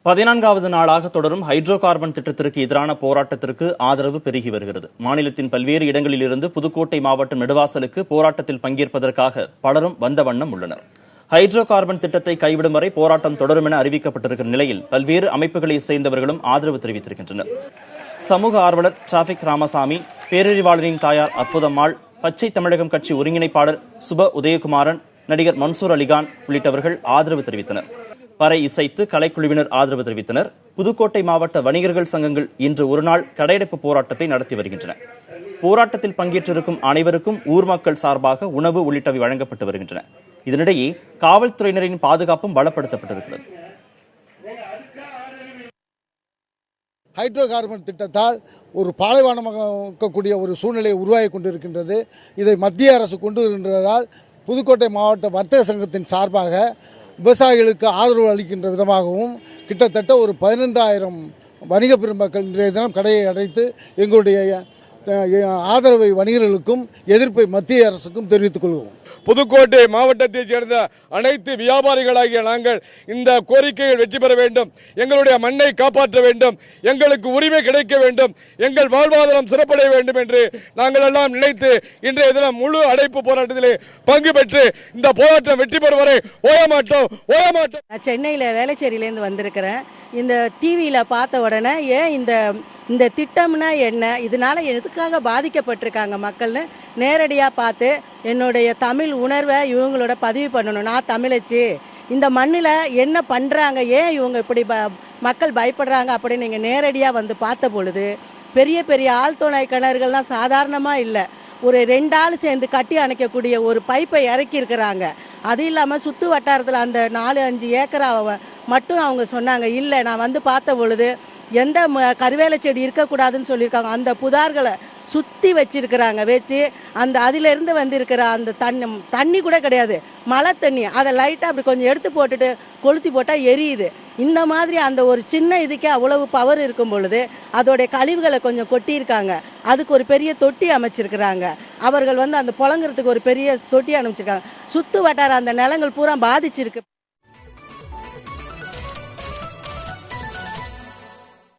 14வது நாளாக தொடரும் hydro carbon திட்டத்திற்கு எதிரான போராட்டத்திற்கு ஆதரவு பெருகி வருகிறது. மாநிலத்தின் பல்வேறு இடங்களிலிருந்து புதுக்கோட்டை மாவட்டம் நெடுவாசலுக்கு போராட்டத்தில் பங்கேற்பதற்காக பலரும் வந்த வண்ணம் உள்ளனர். ஹைட்ரோ கார்பன் திட்டத்தை கைவிடும் வரை போராட்டம் தொடரும் என அறிவிக்கப்பட்டிருக்கிற நிலையில் பல்வேறு அமைப்புகளை சேர்ந்தவர்களும் ஆதரவு தெரிவித்திருக்கின்றனர். சமூக ஆர்வலர் டிராபிக் ராமசாமி, பேரறிவாளரின் தாயார் அற்புதம்மாள், பச்சை தமிழகம் கட்சி ஒருங்கிணைப்பாளர் சுப உதயகுமாரன், நடிகர் மன்சூர் அலிகான் உள்ளிட்டவர்கள் ஆதரவு தெரிவித்தனர். பறை இசைத்து கலைக்குழுவினர் ஆதரவு தெரிவித்தனர். புதுக்கோட்டை மாவட்ட வணிகர்கள் சங்கங்கள் இன்று ஒருநாள் கடையடைப்பு போராட்டத்தை நடத்தி வருகின்றன. போராட்டத்தில் பங்கேற்றிருக்கும் அனைவருக்கும் ஊர் மக்கள் சார்பாக உணவு உள்ளிட்டவை வழங்கப்பட்டு வருகின்றன. இதனிடையே காவல்துறையினரின் பாதுகாப்பும் பலப்படுத்தப்பட்டிருக்கிறது. ஹைட்ரோ கார்பன் திட்டத்தால் ஒரு பாலைவனமாக இருக்கக்கூடிய ஒரு சூழ்நிலையை உருவாகி கொண்டிருக்கின்றது. இதை மத்திய அரசு கொண்டு வருகின்றதால் புதுக்கோட்டை மாவட்ட வர்த்தக சங்கத்தின் சார்பாக விவசாயிகளுக்கு ஆதரவு அளிக்கின்ற விதமாகவும் கிட்டத்தட்ட ஒரு 15,000 வணிக பெருமக்கள் இன்றைய தினம் கடையை அடைத்து எங்களுடைய ஆதரவை வணிகர்களுக்கும் எதிர்ப்பை மத்திய அரசுக்கும் தெரிவித்துக் கொள்வோம். புதுக்கோட்டை மாவட்டத்தைச் சேர்ந்த அனைத்து வியாபாரிகளாகிய நாங்கள் இந்த கோரிக்கைகள் வெற்றி பெற வேண்டும், எங்களுடைய மண்ணை காப்பாற்ற வேண்டும், எங்களுக்கு உரிமை கிடைக்க வேண்டும், எங்கள் வாழ்வாதாரம் சிறப்படைய வேண்டும் என்று நாங்கள் எல்லாம் நினைத்து இன்றைய தினம் முழு அடைப்பு போராட்டத்திலே பங்கு பெற்று இந்த போராட்டம் வெற்றி பெறும் வரை ஓயமாட்டோம். நான் சென்னையில் வேளச்சேரியிலேருந்து வந்திருக்கிறேன். இந்த டிவியில் பார்த்த உடனே ஏன் இந்த திட்டம்னா என்ன, இதனால எதுக்காக பாதிக்கப்பட்டிருக்காங்க மக்கள்னு நேரடியாக பார்த்து என்னுடைய தமிழ் உணர்வை இவங்களோட பதிவு பண்ணணும். நான் தமிழச்சு, இந்த மண்ணில் என்ன பண்ணுறாங்க, ஏன் இவங்க இப்படி மக்கள் பயப்படுறாங்க அப்படின்னு நீங்கள் நேரடியாக வந்து பார்த்த பொழுது பெரிய பெரிய ஆழ்துணை கிணறுகள்லாம் சாதாரணமாக இல்லை. ஒரு 2 ஆள் சேர்ந்து கட்டி அணைக்கக்கூடிய ஒரு பைப்பை இறக்கி இருக்கிறாங்க. அது இல்லாமல் சுற்று வட்டாரத்தில் அந்த 4-5 ஏக்கரா மட்டும் அவங்க சொன்னாங்க. இல்லை, நான் வந்து பார்த்த பொழுது எந்த கருவேல செடி இருக்கக்கூடாதுன்னு சொல்லியிருக்காங்க. அந்த புதார்களை சுற்றி வச்சிருக்கிறாங்க. வச்சு அந்த அதிலிருந்து வந்திருக்கிற அந்த தண்ணி கூட கிடையாது, மழை தண்ணி. அதை லைட்டாக அப்படி கொஞ்சம் எடுத்து போட்டுட்டு கொளுத்தி போட்டால் எரியுது. இந்த மாதிரி அந்த ஒரு சின்ன இதுக்கே அவ்வளவு பவர் இருக்கும் பொழுது அதோடைய கழிவுகளை கொஞ்சம் கொட்டியிருக்காங்க. அதுக்கு ஒரு பெரிய தொட்டி அமைச்சிருக்கிறாங்க. அவர்கள் வந்து அந்த புழங்குறதுக்கு ஒரு பெரிய தொட்டி அமைச்சிருக்காங்க. சுற்று வட்டார அந்த நிலங்கள் பூரா பாதிச்சிருக்கு.